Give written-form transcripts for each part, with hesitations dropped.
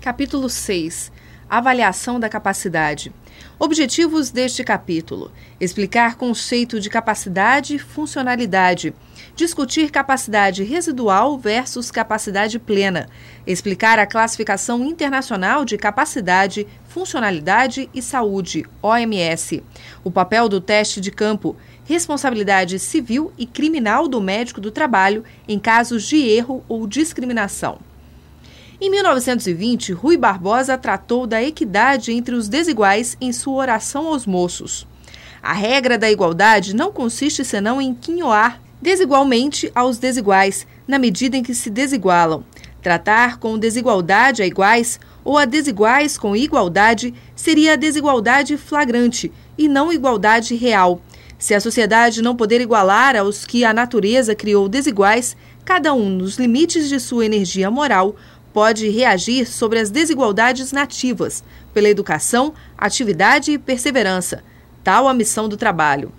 Capítulo 6. Avaliação da capacidade. Objetivos deste capítulo: explicar conceito de capacidade e funcionalidade, discutir capacidade residual versus capacidade plena, explicar a classificação internacional de capacidade, funcionalidade e saúde, OMS, o papel do teste de campo, responsabilidade civil e criminal do médico do trabalho em casos de erro ou discriminação. Em 1920, Rui Barbosa tratou da equidade entre os desiguais em sua oração aos moços. A regra da igualdade não consiste senão em quinhoar desigualmente aos desiguais, na medida em que se desigualam. Tratar com desigualdade a iguais ou a desiguais com igualdade seria a desigualdade flagrante e não igualdade real. Se a sociedade não poder igualar aos que a natureza criou desiguais, cada um, nos limites de sua energia moral, pode reagir sobre as desigualdades nativas, pela educação, atividade e perseverança, tal a missão do trabalho.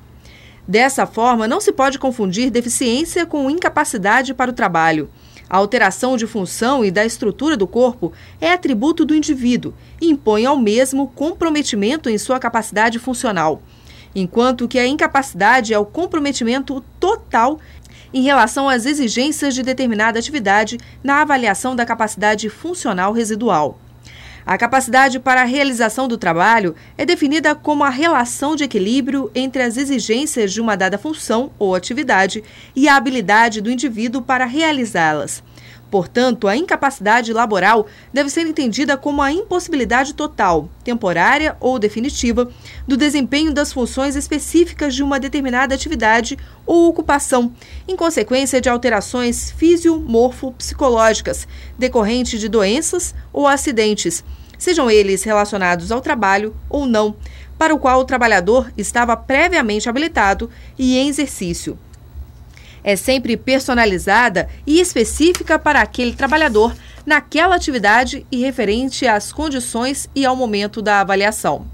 Dessa forma, não se pode confundir deficiência com incapacidade para o trabalho. A alteração de função e da estrutura do corpo é atributo do indivíduo e impõe ao mesmo comprometimento em sua capacidade funcional, enquanto que a incapacidade é o comprometimento total em relação às exigências de determinada atividade na avaliação da capacidade funcional residual. A capacidade para a realização do trabalho é definida como a relação de equilíbrio entre as exigências de uma dada função ou atividade e a habilidade do indivíduo para realizá-las. Portanto, a incapacidade laboral deve ser entendida como a impossibilidade total, temporária ou definitiva, do desempenho das funções específicas de uma determinada atividade ou ocupação, em consequência de alterações fisiomorfo-psicológicas, decorrentes de doenças ou acidentes, sejam eles relacionados ao trabalho ou não, para o qual o trabalhador estava previamente habilitado e em exercício. É sempre personalizada e específica para aquele trabalhador naquela atividade e referente às condições e ao momento da avaliação.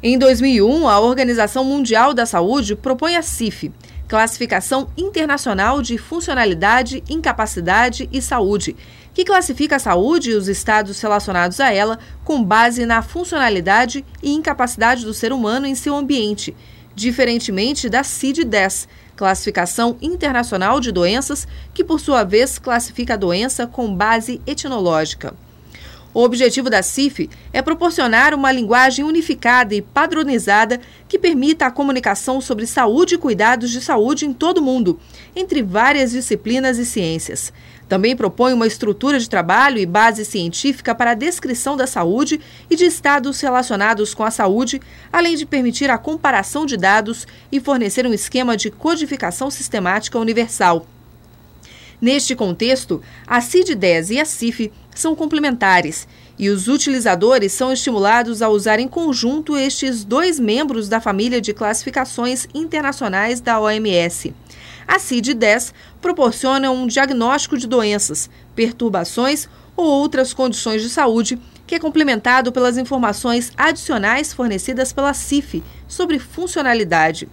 Em 2001, a Organização Mundial da Saúde propõe a CIF, Classificação Internacional de Funcionalidade, Incapacidade e Saúde, que classifica a saúde e os estados relacionados a ela com base na funcionalidade e incapacidade do ser humano em seu ambiente, diferentemente da CID-10, Classificação Internacional de Doenças, que por sua vez classifica a doença com base etnológica. O objetivo da CIF é proporcionar uma linguagem unificada e padronizada que permita a comunicação sobre saúde e cuidados de saúde em todo o mundo, entre várias disciplinas e ciências. Também propõe uma estrutura de trabalho e base científica para a descrição da saúde e de estados relacionados com a saúde, além de permitir a comparação de dados e fornecer um esquema de codificação sistemática universal. Neste contexto, a CID-10 e a CIF são complementares e os utilizadores são estimulados a usar em conjunto estes dois membros da família de classificações internacionais da OMS. A CID-10 proporciona um diagnóstico de doenças, perturbações ou outras condições de saúde, que é complementado pelas informações adicionais fornecidas pela CIF sobre funcionalidade.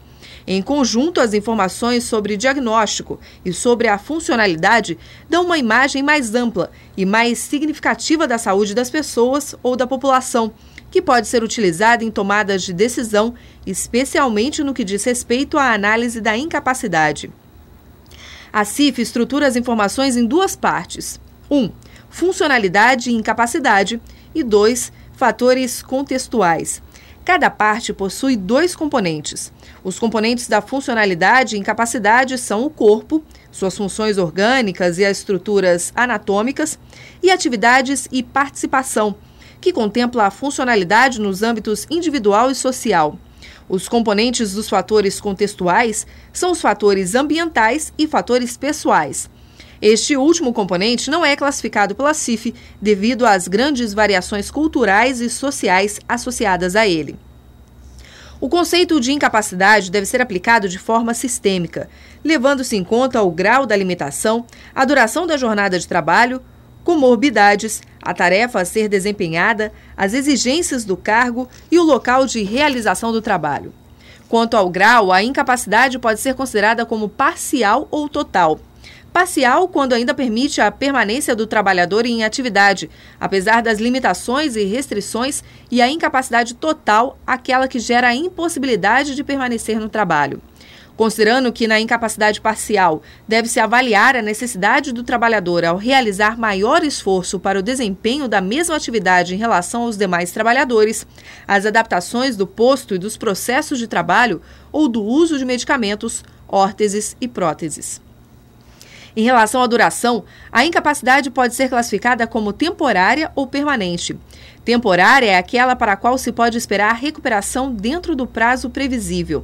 Em conjunto, as informações sobre diagnóstico e sobre a funcionalidade dão uma imagem mais ampla e mais significativa da saúde das pessoas ou da população, que pode ser utilizada em tomadas de decisão, especialmente no que diz respeito à análise da incapacidade. A CIF estrutura as informações em duas partes. 1. Funcionalidade e incapacidade. E 2. Fatores contextuais. Cada parte possui dois componentes. Os componentes da funcionalidade e incapacidade são o corpo, suas funções orgânicas e as estruturas anatômicas, e atividades e participação, que contempla a funcionalidade nos âmbitos individual e social. Os componentes dos fatores contextuais são os fatores ambientais e fatores pessoais. Este último componente não é classificado pela CIF devido às grandes variações culturais e sociais associadas a ele. O conceito de incapacidade deve ser aplicado de forma sistêmica, levando-se em conta o grau da limitação, a duração da jornada de trabalho, comorbidades, a tarefa a ser desempenhada, as exigências do cargo e o local de realização do trabalho. Quanto ao grau, a incapacidade pode ser considerada como parcial ou total. Parcial, quando ainda permite a permanência do trabalhador em atividade, apesar das limitações e restrições, e a incapacidade total, aquela que gera a impossibilidade de permanecer no trabalho. Considerando que na incapacidade parcial deve-se avaliar a necessidade do trabalhador ao realizar maior esforço para o desempenho da mesma atividade em relação aos demais trabalhadores, as adaptações do posto e dos processos de trabalho ou do uso de medicamentos, órteses e próteses. Em relação à duração, a incapacidade pode ser classificada como temporária ou permanente. Temporária é aquela para a qual se pode esperar recuperação dentro do prazo previsível.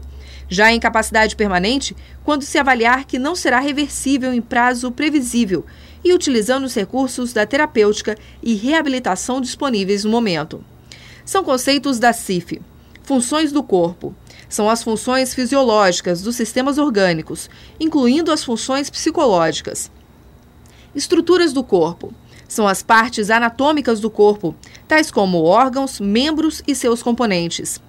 Já a incapacidade permanente, quando se avaliar que não será reversível em prazo previsível e utilizando os recursos da terapêutica e reabilitação disponíveis no momento. São conceitos da CIF. Funções do corpo. São as funções fisiológicas dos sistemas orgânicos, incluindo as funções psicológicas. Estruturas do corpo. São as partes anatômicas do corpo, tais como órgãos, membros e seus componentes.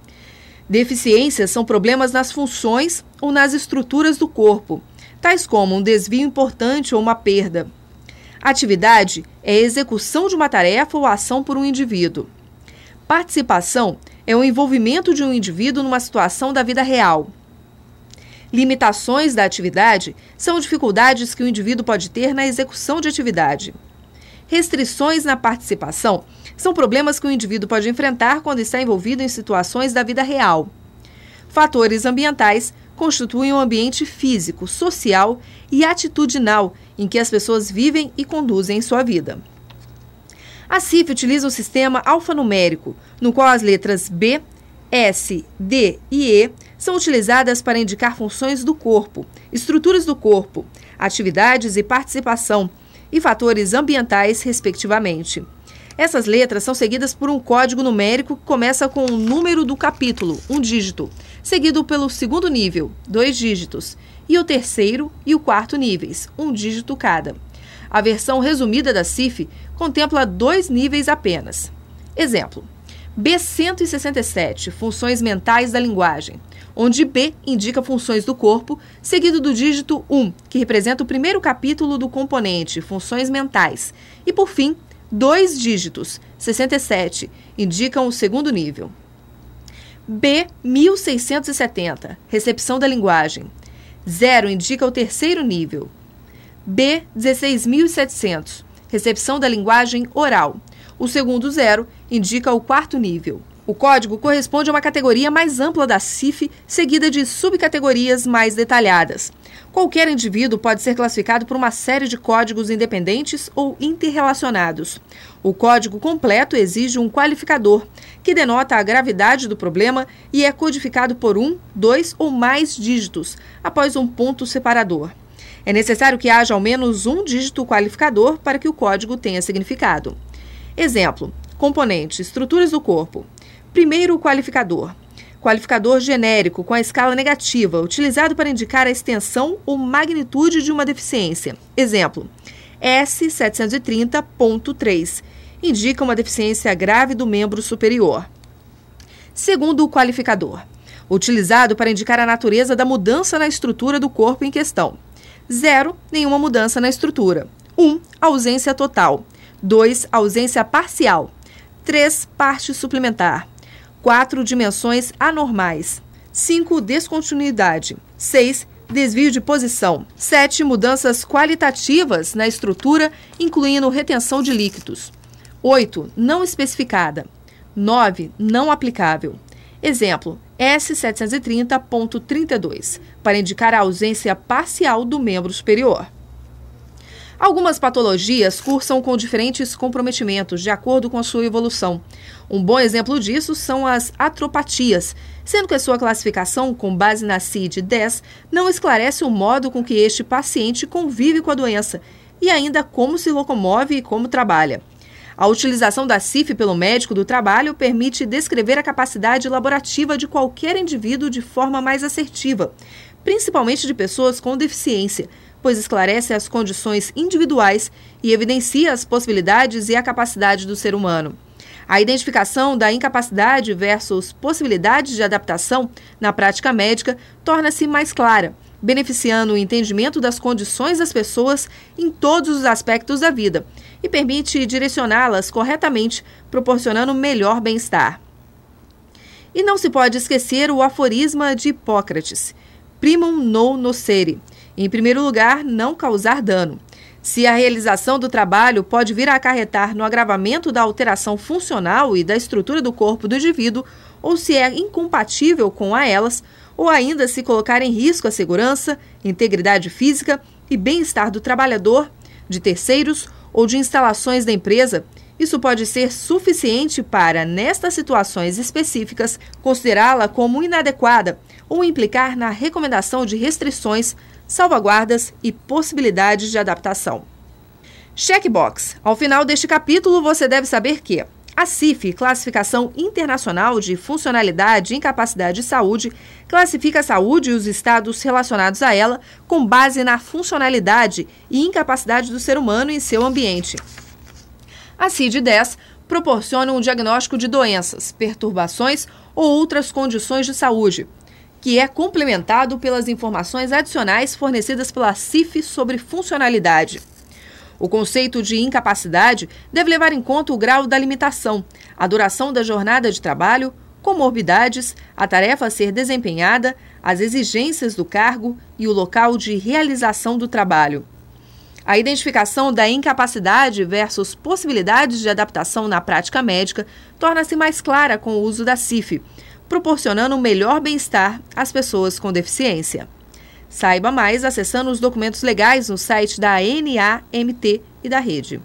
Deficiências são problemas nas funções ou nas estruturas do corpo, tais como um desvio importante ou uma perda. Atividade é a execução de uma tarefa ou ação por um indivíduo. Participação é o envolvimento de um indivíduo numa situação da vida real. Limitações da atividade são dificuldades que o indivíduo pode ter na execução de atividade. Restrições na participação são problemas que o indivíduo pode enfrentar quando está envolvido em situações da vida real. Fatores ambientais constituem um ambiente físico, social e atitudinal em que as pessoas vivem e conduzem sua vida. A CIF utiliza o sistema alfanumérico, no qual as letras B, S, D e E são utilizadas para indicar funções do corpo, estruturas do corpo, atividades e participação, e fatores ambientais, respectivamente. Essas letras são seguidas por um código numérico que começa com o número do capítulo, 1 dígito, seguido pelo segundo nível, 2 dígitos, e o terceiro e o quarto níveis, 1 dígito cada. A versão resumida da CIF contempla 2 níveis apenas. Exemplo: B167, funções mentais da linguagem, onde B indica funções do corpo, seguido do dígito 1, que representa o primeiro capítulo do componente, funções mentais, e por fim, 2 dígitos, 67, indicam o segundo nível. B1670, recepção da linguagem. 0 indica o terceiro nível. B16.700, recepção da linguagem oral. O segundo 0 indica o quarto nível. O código corresponde a uma categoria mais ampla da CIF, seguida de subcategorias mais detalhadas. Qualquer indivíduo pode ser classificado por uma série de códigos independentes ou interrelacionados. O código completo exige um qualificador, que denota a gravidade do problema e é codificado por 1, 2 ou mais dígitos, após um ponto separador. É necessário que haja ao menos um dígito qualificador para que o código tenha significado. Exemplo: componente, estruturas do corpo. Primeiro qualificador. Qualificador genérico com a escala negativa, utilizado para indicar a extensão ou magnitude de uma deficiência. Exemplo: S730.3, indica uma deficiência grave do membro superior. Segundo qualificador. Utilizado para indicar a natureza da mudança na estrutura do corpo em questão. 0, nenhuma mudança na estrutura. 1, ausência total. 2, ausência parcial. 3, parte suplementar. 4, dimensões anormais. 5, descontinuidade. 6, desvio de posição. 7, mudanças qualitativas na estrutura, incluindo retenção de líquidos. 8, não especificada. 9, não aplicável. Exemplo: S730.32, para indicar a ausência parcial do membro superior. Algumas patologias cursam com diferentes comprometimentos de acordo com a sua evolução. Um bom exemplo disso são as atropatias, sendo que a sua classificação, com base na CID-10, não esclarece o modo com que este paciente convive com a doença e ainda como se locomove e como trabalha. A utilização da CIF pelo médico do trabalho permite descrever a capacidade laborativa de qualquer indivíduo de forma mais assertiva, principalmente de pessoas com deficiência, pois esclarece as condições individuais e evidencia as possibilidades e a capacidade do ser humano. A identificação da incapacidade versus possibilidades de adaptação na prática médica torna-se mais clara, beneficiando o entendimento das condições das pessoas em todos os aspectos da vida e permite direcioná-las corretamente, proporcionando melhor bem-estar. E não se pode esquecer o aforisma de Hipócrates, primum non nocere. Em primeiro lugar, não causar dano. Se a realização do trabalho pode vir a acarretar no agravamento da alteração funcional e da estrutura do corpo do indivíduo, ou se é incompatível com a elas, ou ainda se colocar em risco a segurança, integridade física e bem-estar do trabalhador, de terceiros ou de instalações da empresa, isso pode ser suficiente para, nestas situações específicas, considerá-la como inadequada ou implicar na recomendação de restrições, salvaguardas e possibilidades de adaptação. Checkbox. Ao final deste capítulo, você deve saber que a CIF, Classificação Internacional de Funcionalidade, Incapacidade e Saúde, classifica a saúde e os estados relacionados a ela com base na funcionalidade e incapacidade do ser humano em seu ambiente. A CID-10 proporciona um diagnóstico de doenças, perturbações ou outras condições de saúde, que é complementado pelas informações adicionais fornecidas pela CIF sobre funcionalidade. O conceito de incapacidade deve levar em conta o grau da limitação, a duração da jornada de trabalho, comorbidades, a tarefa a ser desempenhada, as exigências do cargo e o local de realização do trabalho. A identificação da incapacidade versus possibilidades de adaptação na prática médica torna-se mais clara com o uso da CIF, proporcionando um melhor bem-estar às pessoas com deficiência. Saiba mais acessando os documentos legais no site da ANAMT e da Rede.